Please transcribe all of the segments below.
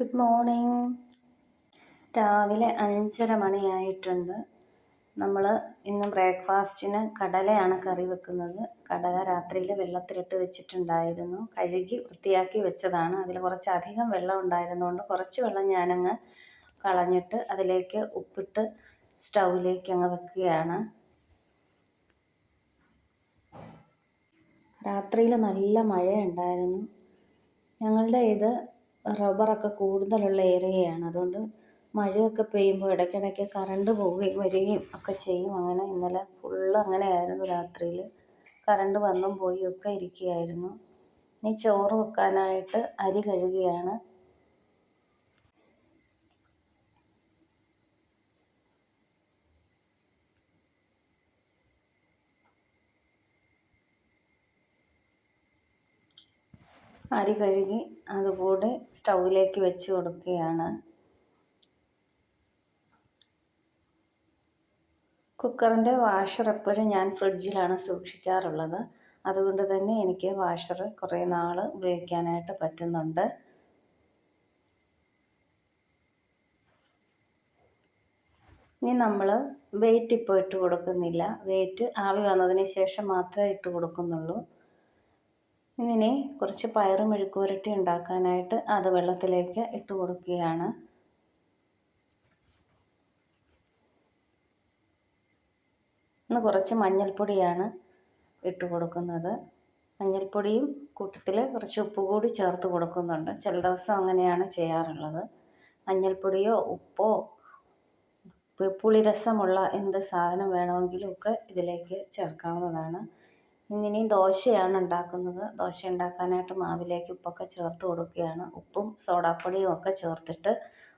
Good morning. രാവിലെ 5:30 മണിയായിട്ടുണ്ട്. നമ്മൾ ഇന്ന് ബ്രേക്ക്ഫാസ്റ്റിന് കടലയാണ് കറി വെക്കുന്നത്. കടല രാത്രിയിൽ വെള്ളത്തിലിട്ട് വെച്ചിട്ടുണ്ടായിരുന്നു. കഴുകി വൃത്തിയാക്കി വെച്ചതാണ്. അതിൽ കുറച്ചധികം വെള്ളം ഉണ്ടായിരുന്നുകൊണ്ട് കുറച്ച് വെള്ളം ഞാനങ്ങ് കളഞ്ഞിട്ട് അതിലേക്ക് ഉപ്പിട്ട് സ്റ്റൗവിലേക്ക് അങ്ങ് വെക്കുകയാണ്. രാത്രിയിൽ നല്ല മഴയുണ്ടായിരുന്നു. ഞങ്ങളുടെ ഇത് റബ്ബറൊക്കെ കൂടുതലുള്ള ഏരിയയാണ്. അതുകൊണ്ട് മഴയൊക്കെ പെയ്യുമ്പോൾ ഇടയ്ക്കിടയ്ക്ക് കറണ്ട് പോവുകയും വരികയും ഒക്കെ ചെയ്യും. അങ്ങനെ ഇന്നലെ ഫുള്ള് അങ്ങനെയായിരുന്നു. രാത്രിയിൽ കറണ്ട് വന്നും പോയി ഒക്കെ ഇരിക്കുകയായിരുന്നു. ഇനി ചോറ് വെക്കാനായിട്ട് അരി കഴുകുകയാണ്. അരി കഴുകി അതുകൂടെ സ്റ്റൗവിലേക്ക് വെച്ച് കൊടുക്കുകയാണ്. കുക്കറിൻ്റെ വാഷർ എപ്പോഴും ഞാൻ ഫ്രിഡ്ജിലാണ് സൂക്ഷിക്കാറുള്ളത്. അതുകൊണ്ട് തന്നെ എനിക്ക് വാഷർ കുറേ നാൾ ഉപയോഗിക്കാനായിട്ട് പറ്റുന്നുണ്ട്. ഇനി നമ്മൾ വെയിറ്റ് ഇപ്പോൾ ഇട്ട് കൊടുക്കുന്നില്ല. വെയിറ്റ് ആവി വന്നതിന് ശേഷം മാത്രമേ ഇട്ട് കൊടുക്കുന്നുള്ളൂ. ഇനി കുറച്ച് പയറ് മെഴുക്കുവരട്ടി ഉണ്ടാക്കാനായിട്ട് അത് വെള്ളത്തിലേക്ക് ഇട്ട് കൊടുക്കുകയാണ്. ഇന്ന് കുറച്ച് മഞ്ഞൾപ്പൊടിയാണ് ഇട്ട് കൊടുക്കുന്നത്. മഞ്ഞൾപ്പൊടിയും കൂട്ടത്തിൽ കുറച്ച് ഉപ്പ് കൂടി ചേർത്ത് കൊടുക്കുന്നുണ്ട്. ചില ദിവസം അങ്ങനെയാണ് ചെയ്യാറുള്ളത്. മഞ്ഞൾപ്പൊടിയോ ഉപ്പോ പുളിരസമുള്ള എന്ത് സാധനം വേണമെങ്കിലും ഒക്കെ ഇതിലേക്ക് ചേർക്കാവുന്നതാണ്. ഇനി ദോശയാണ് ഉണ്ടാക്കുന്നത്. ദോശ ഉണ്ടാക്കാനായിട്ട് മാവിലേക്ക് ഉപ്പൊക്കെ ചേർത്ത് കൊടുക്കുകയാണ്. ഉപ്പും സോഡാപ്പൊടിയും ഒക്കെ ചേർത്തിട്ട്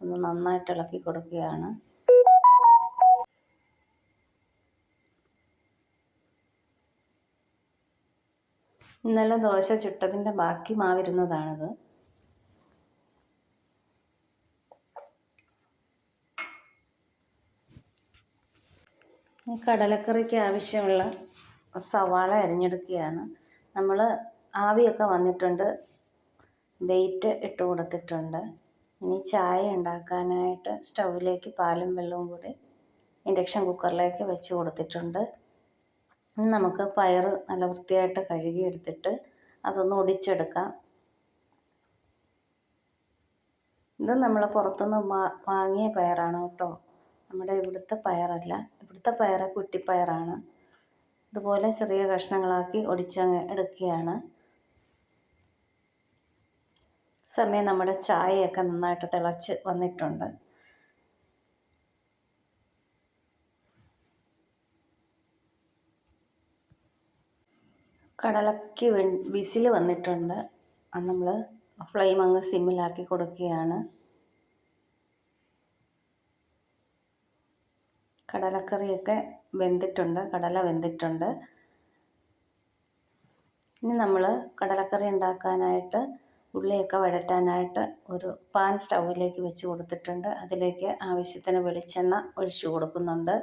ഒന്ന് നന്നായിട്ട് ഇളക്കി കൊടുക്കുകയാണ്. ഇന്നലെ ദോശ ചുട്ടതിൻ്റെ ബാക്കി മാവിരുന്നതാണിത്. കടലക്കറിക്ക് ആവശ്യമുള്ള സവാള അരിഞ്ഞെടുക്കുകയാണ്. നമ്മൾ ആവിയൊക്കെ വന്നിട്ടുണ്ട്. വെയിറ്റ് ഇട്ട് കൊടുത്തിട്ടുണ്ട്. ഇനി ചായ ഉണ്ടാക്കാനായിട്ട് സ്റ്റൗവിലേക്ക് പാലും വെള്ളവും കൂടി ഇൻഡക്ഷൻ കുക്കറിലേക്ക് വെച്ച് കൊടുത്തിട്ടുണ്ട്. ഇനി നമുക്ക് പയർ നല്ല വൃത്തിയായിട്ട് കഴുകിയെടുത്തിട്ട് അതൊന്ന് ഒടിച്ചെടുക്കാം. ഇത് നമ്മൾ പുറത്തുനിന്ന് വാങ്ങിയ പയറാണ് കേട്ടോ. നമ്മുടെ ഇവിടുത്തെ പയറല്ല. ഇവിടുത്തെ പയർ കുറ്റിപ്പയറാണ്. ഇതുപോലെ ചെറിയ കഷ്ണങ്ങളാക്കി ഒടിച്ചങ്ങ് എടുക്കുകയാണ്. സമയം നമ്മുടെ ചായയൊക്കെ നന്നായിട്ട് തിളച്ച് വന്നിട്ടുണ്ട്. കടലയ്ക്ക് വിസിൽ വന്നിട്ടുണ്ട്. നമ്മൾ ഫ്ലെയിം അങ്ങ് സിമ്മിലാക്കി കൊടുക്കുകയാണ്. കടലക്കറിയൊക്കെ വെന്തിട്ടുണ്ട്. കടല വെന്തിട്ടുണ്ട്. ഇനി നമ്മൾ കടലക്കറി ഉണ്ടാക്കാനായിട്ട് ഉള്ളിയൊക്കെ വഴറ്റാനായിട്ട് ഒരു പാൻ സ്റ്റൗവിലേക്ക് വെച്ച് കൊടുത്തിട്ടുണ്ട്. അതിലേക്ക് ആവശ്യത്തിന് വെളിച്ചെണ്ണ ഒഴിച്ചു കൊടുക്കുന്നുണ്ട്.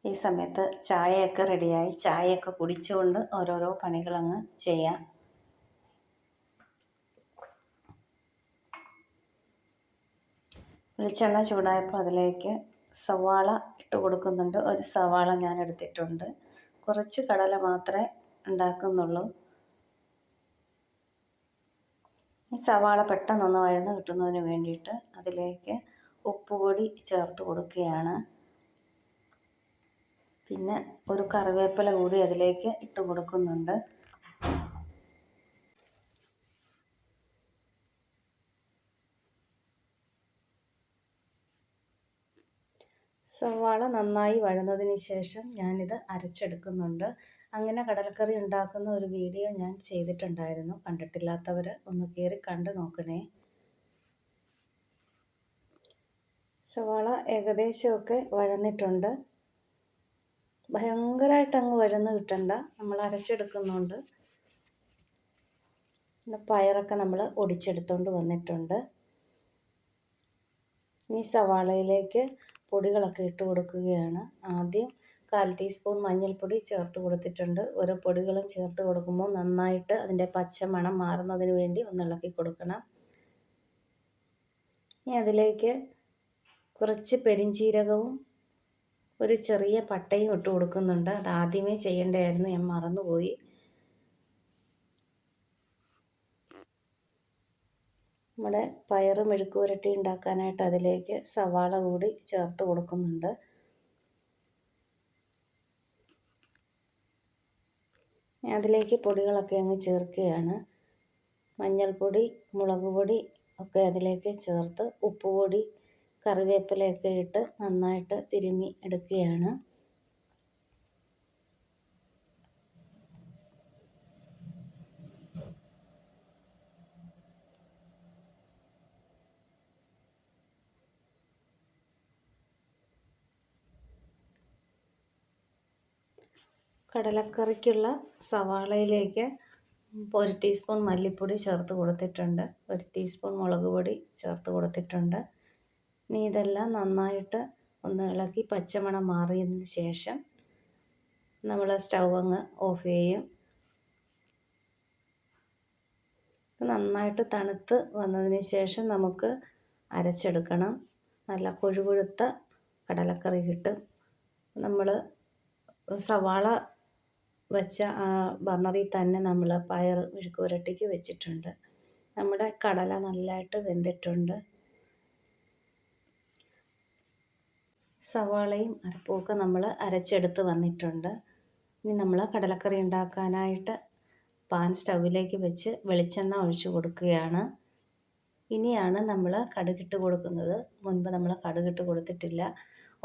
ഈ സമയത്ത് ചായയൊക്കെ റെഡിയായി. ചായയൊക്കെ കുടിച്ചുകൊണ്ട് ഓരോരോ പണികളങ്ങ് ചെയ്യാം. വെളിച്ചെണ്ണ ചൂടായപ്പോൾ അതിലേക്ക് സവാള ഇട്ട് കൊടുക്കുന്നുണ്ട്. ഒരു സവാള ഞാൻ എടുത്തിട്ടുണ്ട്. കുറച്ച് കടല മാത്രമേ ഉണ്ടാക്കുന്നുള്ളൂ. ഈ സവാള പെട്ടെന്നൊന്ന് വഴന്ന് കിട്ടുന്നതിന് വേണ്ടിയിട്ട് അതിലേക്ക് ഉപ്പുപൊടി ചേർത്ത് കൊടുക്കുകയാണ്. പിന്നെ ഒരു കറിവേപ്പില കൂടി അതിലേക്ക് ഇട്ട് കൊടുക്കുന്നുണ്ട്. സവാള നന്നായി വഴന്നതിന് ശേഷം ഞാനിത് അരച്ചെടുക്കുന്നുണ്ട്. അങ്ങനെ കടലക്കറി ഉണ്ടാക്കുന്ന ഒരു വീഡിയോ ഞാൻ ചെയ്തിട്ടുണ്ടായിരുന്നു. കണ്ടിട്ടില്ലാത്തവർ ഒന്ന് കയറി കണ്ട് നോക്കണേ. സവാള ഏകദേശമൊക്കെ വഴന്നിട്ടുണ്ട്. ഭയങ്കരമായിട്ട് അങ്ങ് വഴന്ന് കിട്ടണ്ട. നമ്മൾ അരച്ചെടുക്കുന്നുണ്ട്. പിന്നെ പയറൊക്കെ നമ്മൾ ഒടിച്ചെടുത്തുകൊണ്ട് വന്നിട്ടുണ്ട്. ഈ സവാളയിലേക്ക് പൊടികളൊക്കെ ഇട്ട് കൊടുക്കുകയാണ്. ആദ്യം 1/4 ടീസ്പൂൺ മഞ്ഞൾപ്പൊടി ചേർത്ത് കൊടുത്തിട്ടുണ്ട്. ഓരോ പൊടികളും ചേർത്ത് കൊടുക്കുമ്പോൾ നന്നായിട്ട് അതിൻ്റെ പച്ചമണം മാറുന്നതിന് വേണ്ടി ഒന്ന് ഇളക്കി കൊടുക്കണം. ഇനി അതിലേക്ക് കുറച്ച് പെരിഞ്ചീരകവും ഒരു ചെറിയ പട്ടയും ഇട്ട് കൊടുക്കുന്നുണ്ട്. അത് ആദ്യമേ ചെയ്യേണ്ടതായിരുന്നു, ഞാൻ മറന്നുപോയി. നമ്മുടെ പയറ് മെഴുക്ക് പുരട്ടി ഉണ്ടാക്കാനായിട്ട് അതിലേക്ക് സവാള കൂടി ചേർത്ത് കൊടുക്കുന്നുണ്ട്. അതിലേക്ക് പൊടികളൊക്കെ അങ്ങ് ചേർക്കുകയാണ്. മഞ്ഞൾപ്പൊടി, മുളക് പൊടി ഒക്കെ അതിലേക്ക് ചേർത്ത് ഉപ്പുപൊടി, കറിവേപ്പിലയൊക്കെ ഇട്ട് നന്നായിട്ട് തിരുമ്മി എടുക്കുകയാണ്. കടലക്കറിക്കുള്ള സവാളയിലേക്ക് 1 ടീസ്പൂൺ മല്ലിപ്പൊടി ചേർത്ത് കൊടുത്തിട്ടുണ്ട്. 1 ടീസ്പൂൺ മുളക് പൊടി ചേർത്ത് കൊടുത്തിട്ടുണ്ട്. ഇനി ഇതെല്ലാം നന്നായിട്ട് ഒന്ന് ഇളക്കി പച്ചമണം മാറിയതിന് ശേഷം നമ്മൾ സ്റ്റൗ അങ്ങ് ഓഫ് ചെയ്യും. നന്നായിട്ട് തണുത്ത് വന്നതിന് ശേഷം നമുക്ക് അരച്ചെടുക്കണം. നല്ല കൊഴുകൊഴുത്ത കടലക്കറി കിട്ടും. നമ്മൾ സവാള വെച്ച ആ ബർണറിൽ തന്നെ നമ്മൾ പയർ മെഴുക്ക് പുരട്ടിക്ക് വെച്ചിട്ടുണ്ട്. നമ്മുടെ കടല നല്ലതായിട്ട് വെന്തിട്ടുണ്ട്. സവാളയും അരപ്പുമൊക്കെ നമ്മൾ അരച്ചെടുത്ത് വന്നിട്ടുണ്ട്. ഇനി നമ്മൾ കടലക്കറി ഉണ്ടാക്കാനായിട്ട് പാൻ സ്റ്റൗവിലേക്ക് വെച്ച് വെളിച്ചെണ്ണ ഒഴിച്ച് കൊടുക്കുകയാണ്. ഇനിയാണ് നമ്മൾ കടുകിട്ട് കൊടുക്കുന്നത്. മുൻപ് നമ്മൾ കടുകിട്ട് കൊടുത്തിട്ടില്ല.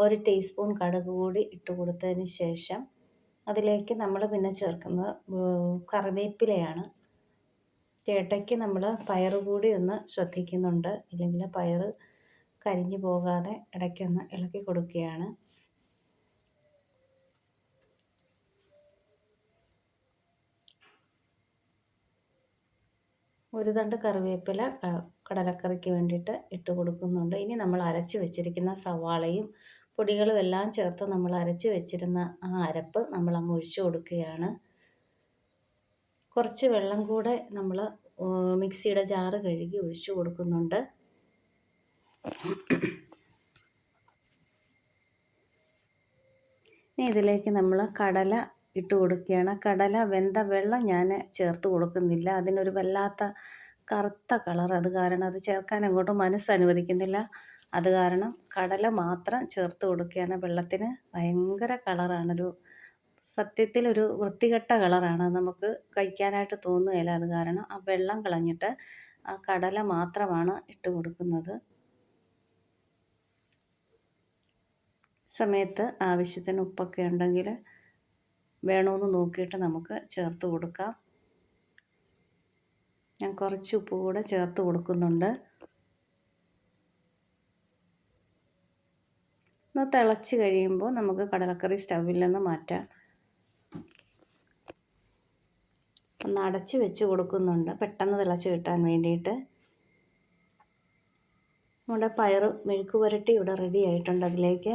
1 ടീസ്പൂൺ കടുക് കൂടി ഇട്ട് കൊടുത്തതിന് ശേഷം അതിലേക്ക് നമ്മൾ പിന്നെ ചേർക്കുന്നത് കറിവേപ്പിലയാണ്. ഇടയ്ക്ക് നമ്മൾ പയറ് കൂടി ഒന്ന് ശ്രദ്ധിക്കുന്നുണ്ട്, ഇല്ലെങ്കിൽ പയറ് കരിഞ്ഞു പോകാതെ ഇടയ്ക്കൊന്ന് ഇളക്കി കൊടുക്കുകയാണ്. ഒരു തണ്ട് കറിവേപ്പില കടലക്കറിക്ക് വേണ്ടിയിട്ട് ഇട്ട് കൊടുക്കുന്നുണ്ട്. ഇനി നമ്മൾ അരച്ച് വെച്ചിരിക്കുന്ന സവാളയും പൊടികളും എല്ലാം ചേർത്ത് നമ്മൾ അരച്ച് വെച്ചിരുന്ന ആ അരപ്പ് നമ്മൾ അങ്ങ് ഒഴിച്ചു കൊടുക്കുകയാണ്. കുറച്ച് വെള്ളം കൂടെ നമ്മൾ മിക്സിയുടെ ജാറ് കഴുകി ഒഴിച്ചു കൊടുക്കുന്നുണ്ട്. ഇനി ഇതിലേക്ക് നമ്മൾ കടല ഇട്ട് കൊടുക്കുകയാണ്. കടല വെന്ത വെള്ളം ഞാൻ ചേർത്ത് കൊടുക്കുന്നില്ല. അതിനൊരു വല്ലാത്ത കറുത്ത കളർ, അത് കാരണം അത് ചേർക്കാൻ അങ്ങോട്ട് മനസ്സനുവദിക്കുന്നില്ല. അത് കാരണം കടല മാത്രം ചേർത്ത് കൊടുക്കുകയാണ്. വെള്ളത്തിന് ഭയങ്കര കളറാണ്, സത്യത്തിൽ ഒരു വൃത്തികെട്ട കളറാണ്, നമുക്ക് കഴിക്കാനായിട്ട് തോന്നുകയില്ല. അത് കാരണം ആ വെള്ളം കളഞ്ഞിട്ട് ആ കടല മാത്രമാണ് ഇട്ട് കൊടുക്കുന്നത്. സമയത്ത് ആവശ്യത്തിന് ഉപ്പൊക്കെ ഉണ്ടെങ്കിൽ വേണമെന്ന് നോക്കിയിട്ട് നമുക്ക് ചേർത്ത് കൊടുക്കാം. ഞാൻ കുറച്ച് ഉപ്പ് കൂടെ ചേർത്ത് കൊടുക്കുന്നുണ്ട്. ഒന്ന് തിളച്ച് കഴിയുമ്പോൾ നമുക്ക് കടലക്കറി സ്റ്റൗവിൽ നിന്ന് മാറ്റാം. ഒന്ന് അടച്ച് വെച്ച് കൊടുക്കുന്നുണ്ട്, പെട്ടെന്ന് തിളച്ച് കിട്ടാൻ വേണ്ടിയിട്ട്. നമ്മുടെ പയർ മെഴുക്ക് പുരട്ടി ഇവിടെ റെഡി ആയിട്ടുണ്ട്. അതിലേക്ക്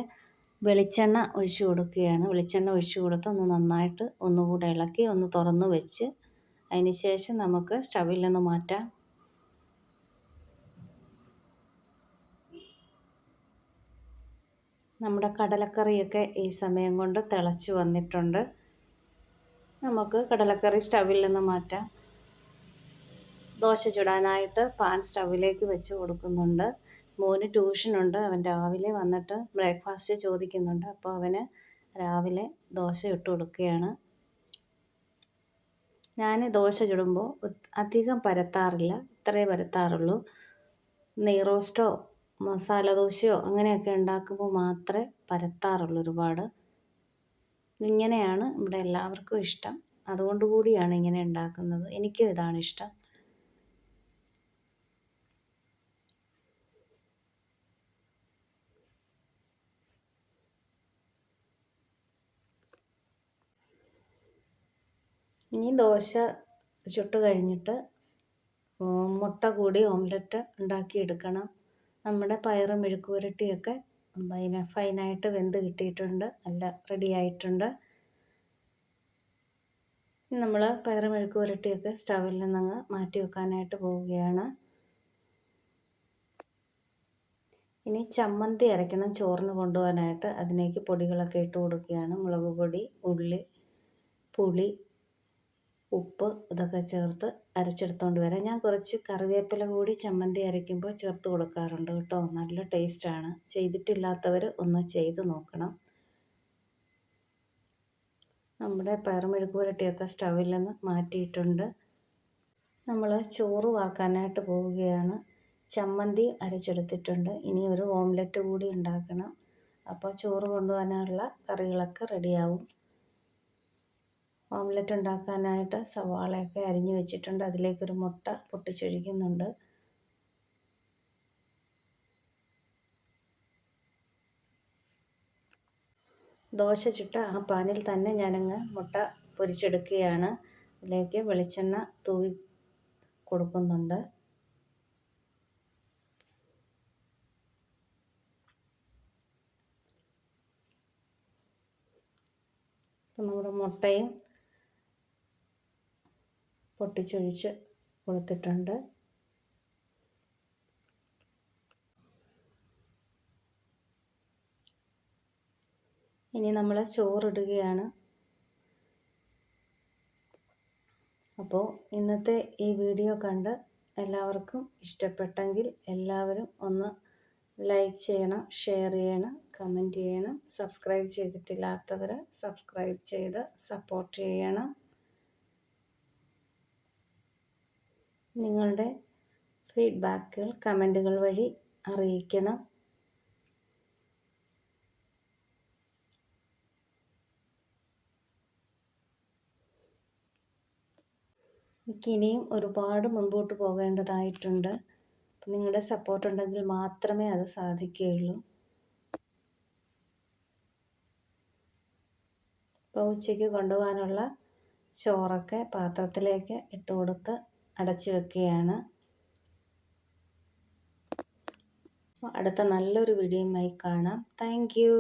വെളിച്ചെണ്ണ ഒഴിച്ച് കൊടുക്കുകയാണ്. വെളിച്ചെണ്ണ ഒഴിച്ച് കൊടുത്ത് ഒന്ന് നന്നായിട്ട് ഒന്നുകൂടെ ഇളക്കി ഒന്ന് തുറന്ന് വെച്ച് അതിന് ശേഷം നമുക്ക് സ്റ്റൗവിൽ നിന്ന് മാറ്റാം. നമ്മുടെ കടലക്കറിയൊക്കെ ഈ സമയം കൊണ്ട് തിളച്ച് വന്നിട്ടുണ്ട്. നമുക്ക് കടലക്കറി സ്റ്റൗവിൽ നിന്ന് മാറ്റാം. ദോശ ചുടാനായിട്ട് പാൻ സ്റ്റൗവിലേക്ക് വെച്ച് കൊടുക്കുന്നുണ്ട്. മോന് ട്യൂഷനുണ്ട്. അവൻ രാവിലെ വന്നിട്ട് ബ്രേക്ക്ഫാസ്റ്റ് ചോദിക്കുന്നുണ്ട്. അപ്പോൾ അവന് രാവിലെ ദോശ ഇട്ട് കൊടുക്കുകയാണ്. ഞാൻ ദോശ ചുടുമ്പോൾ അധികം പരത്താറില്ല, ഇത്രയേ പരത്താറുള്ളൂ. നെയ് റോസ്റ്റോ മസാല ദോശയോ അങ്ങനെയൊക്കെ ഉണ്ടാക്കുമ്പോൾ മാത്രമേ പരത്താറുള്ളൂ ഒരുപാട്. ഇങ്ങനെയാണ് ഇവിടെ എല്ലാവർക്കും ഇഷ്ടം, അതുകൊണ്ട് കൂടിയാണ് ഇങ്ങനെ ഉണ്ടാക്കുന്നത്. എനിക്കും ഇതാണ് ഇഷ്ടം. ഇനി ദോശ ചുട്ട് കഴിഞ്ഞിട്ട് മുട്ട കൂടി ഓംലെറ്റ് ഉണ്ടാക്കിയെടുക്കണം. നമ്മുടെ പയറ് മെഴുക്ക് പുരട്ടിയൊക്കെ ഫൈനായിട്ട് വെന്ത് കിട്ടിയിട്ടുണ്ട്, നല്ല റെഡി ആയിട്ടുണ്ട്. നമ്മൾ പയറ് മെഴുക്ക് പുരട്ടിയൊക്കെ സ്റ്റവിൽ നിന്നങ്ങ് മാറ്റി വെക്കാനായിട്ട് പോവുകയാണ്. ഇനി ചമ്മന്തി അരയ്ക്കണം ചോറിന് കൊണ്ടുപോകാനായിട്ട്. അതിലേക്ക് പൊടികളൊക്കെ ഇട്ട് കൊടുക്കുകയാണ്. മുളക് പൊടി, ഉള്ളി, പുളി, ഉപ്പ് ഇതൊക്കെ ചേർത്ത് അരച്ചെടുത്തുകൊണ്ട് വരാം. ഞാൻ കുറച്ച് കറിവേപ്പില കൂടി ചമ്മന്തി അരയ്ക്കുമ്പോൾ ചേർത്ത് കൊടുക്കാറുണ്ട് കേട്ടോ. നല്ല ടേസ്റ്റാണ്. ചെയ്തിട്ടില്ലാത്തവർ ഒന്ന് ചെയ്ത് നോക്കണം. നമ്മുടെ പയറ് മെഴുക്ക് പുരട്ടിയൊക്കെ സ്റ്റവിൽ നിന്ന് മാറ്റിയിട്ടുണ്ട്. നമ്മൾ ചോറ് വാർക്കാനായിട്ട് പോവുകയാണ്. ചമ്മന്തി അരച്ചെടുത്തിട്ടുണ്ട്. ഇനി ഒരു ഓംലെറ്റ് കൂടി ഉണ്ടാക്കണം. അപ്പോൾ ചോറ് കൊണ്ടുപോകാനുള്ള കറികളൊക്കെ റെഡിയാവും. ഓംലെറ്റ് ഉണ്ടാക്കാനായിട്ട് സവാളയൊക്കെ അരിഞ്ഞു വെച്ചിട്ടുണ്ട്. അതിലേക്കൊരു മുട്ട പൊട്ടിച്ചൊഴിക്കുന്നുണ്ട്. ദോശ ചുട്ട ആ പാനിൽ തന്നെ ഞാനങ്ങ് മുട്ട പൊരിച്ചെടുക്കുകയാണ്. അതിലേക്ക് വെളിച്ചെണ്ണ തൂവി കൊടുക്കുന്നുണ്ട്. നമ്മുടെ മുട്ടയും പൊട്ടിച്ചൊഴിച്ച് കൊടുത്തിട്ടുണ്ട്. ഇനി നമ്മൾ ചോറിടുകയാണ്. അപ്പോൾ ഇന്നത്തെ ഈ വീഡിയോ കണ്ട് എല്ലാവർക്കും ഇഷ്ടപ്പെട്ടെങ്കിൽ എല്ലാവരും ഒന്ന് ലൈക്ക് ചെയ്യണം, ഷെയർ ചെയ്യണം, കമൻറ്റ് ചെയ്യണം. സബ്സ്ക്രൈബ് ചെയ്തിട്ടില്ലാത്തവർ സബ്സ്ക്രൈബ് ചെയ്ത് സപ്പോർട്ട് ചെയ്യണം. നിങ്ങളുടെ ഫീഡ്ബാക്കുകൾ കമൻറ്റുകൾ വഴി അറിയിക്കണം. എനിക്കിനിയും ഒരുപാട് മുൻപോട്ട് പോകേണ്ടതായിട്ടുണ്ട്. നിങ്ങളുടെ സപ്പോർട്ട് ഉണ്ടെങ്കിൽ മാത്രമേ അത് സാധിക്കുകയുള്ളൂ. അപ്പോൾ ഉച്ചയ്ക്ക് കൊണ്ടുപോകാനുള്ള ചോറൊക്കെ പാത്രത്തിലേക്ക് ഇട്ട് കൊടുത്ത് അടച്ചു വെക്കുകയാണ്. അടുത്ത നല്ലൊരു വീഡിയോയുമായി കാണാം. Thank you.